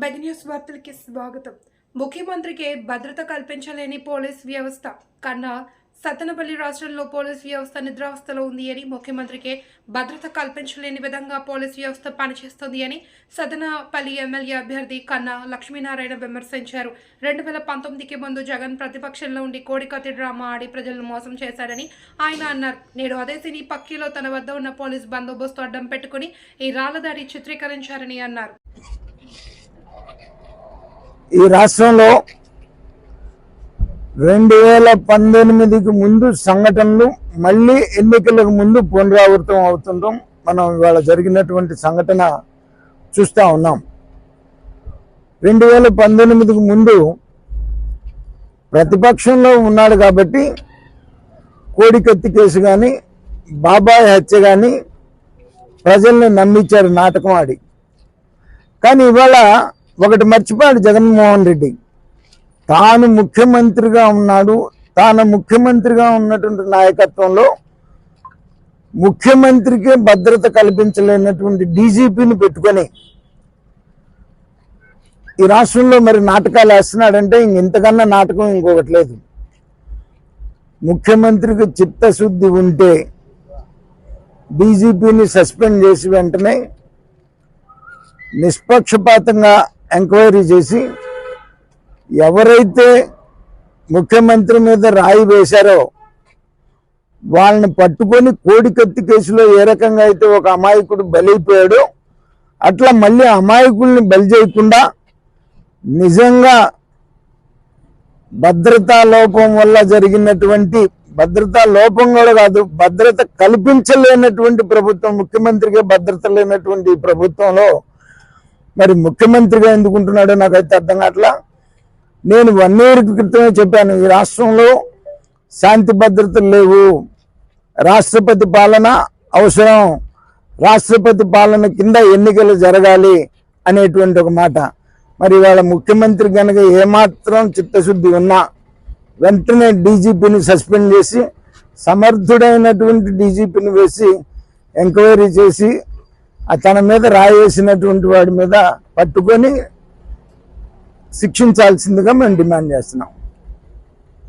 Bed news వార్తలకి స్వాగతం. ముఖ్యమంత్రికి భద్రత కల్పించలేని పోలీస్ వ్యవస్థ కన్నా సత్తెనపల్లి రాష్ట్రంలో పోలీస్ వ్యవస్థ నిద్రావస్థలో ఉంది అని, ముఖ్యమంత్రికి భద్రత కల్పించలేని విధంగా పోలీస్ వ్యవస్థ పనిచేస్తుంది అని సత్తెనపల్లి ఎమ్మెల్యే అభ్యర్థి కన్నా లక్ష్మీనారాయణ విమర్శించారు. 2019కి ముందు జగన్ ప్రతిపక్షంలో ఉండి కోడికత్తి డ్రామా ఆడి ప్రజలను మోసం చేశాడని ఆయన అన్నారు. నేడు అదే సినీ పక్కీలో తన వద్ద ఉన్న పోలీస్ బందోబస్తు అడ్డం పెట్టుకుని ఈ రాళ్లదాడి చిత్రీకరించారని అన్నారు. ఈ రాష్ట్రంలో 2018కి ముందు సంఘటనలు మళ్ళీ ఎన్నికలకు ముందు పునరావృతం అవుతుంటాం. మనం ఇవాళ జరిగినటువంటి సంఘటన చూస్తూ ఉన్నాం. 2019కి ముందు ప్రతిపక్షంలో ఉన్నాడు కాబట్టి కోడికత్తి కేసు కానీ బాబాయ్ హత్య కానీ ప్రజల్ని నమ్మించారు నాటకం ఆడి. కానీ ఇవాళ ఒకటి మర్చిపోయాడు జగన్మోహన్ రెడ్డి. తాను ముఖ్యమంత్రిగా ఉన్నాడు. తాను ముఖ్యమంత్రిగా ఉన్నటువంటి నాయకత్వంలో ముఖ్యమంత్రికే భద్రత కల్పించలేనటువంటి డీజీపీని పెట్టుకొని ఈ రాష్ట్రంలో మరి నాటకాలు వేస్తున్నాడంటే ఇంతకన్నా నాటకం ఇంకొకటి లేదు. ముఖ్యమంత్రికి చిత్తశుద్ధి ఉంటే డీజీపీని సస్పెండ్ చేసి వెంటనే నిష్పక్షపాతంగా ఎంక్వైరీ చేసి ఎవరైతే ముఖ్యమంత్రి మీద రాయి వేశారో వాళ్ళని పట్టుకొని కోడికత్తి కేసులో ఏ రకంగా అయితే ఒక అమాయకుడు బలైపోయాడో అట్లా మళ్ళీ అమాయకుల్ని బలి చేయకుండా నిజంగా భద్రతా లోపం వల్ల జరిగినటువంటి భద్రతా లోపం కూడా కాదు, భద్రత కల్పించలేనటువంటి ప్రభుత్వం, ముఖ్యమంత్రికే భద్రత లేనటువంటి ప్రభుత్వంలో మరి ముఖ్యమంత్రిగా ఎందుకుంటున్నాడో నాకైతే అర్థం కావట్లా. నేను 1 year క్రితమే చెప్పాను, ఈ రాష్ట్రంలో శాంతి భద్రతలు లేవు, రాష్ట్రపతి పాలన అవసరం, రాష్ట్రపతి పాలన కింద ఎన్నికలు జరగాలి అనేటువంటి ఒక మాట. మరి వాళ్ళ ముఖ్యమంత్రి కనుక ఏమాత్రం చిత్తశుద్ధి ఉన్నా వెంటనే డీజీపీని సస్పెండ్ చేసి సమర్థుడైనటువంటి డీజీపీని వేసి ఎంక్వైరీ చేసి తన మీద రాయేసినటువంటి వాడి మీద పట్టుకొని శిక్షించాల్సిందిగా మేము డిమాండ్ చేస్తున్నాం.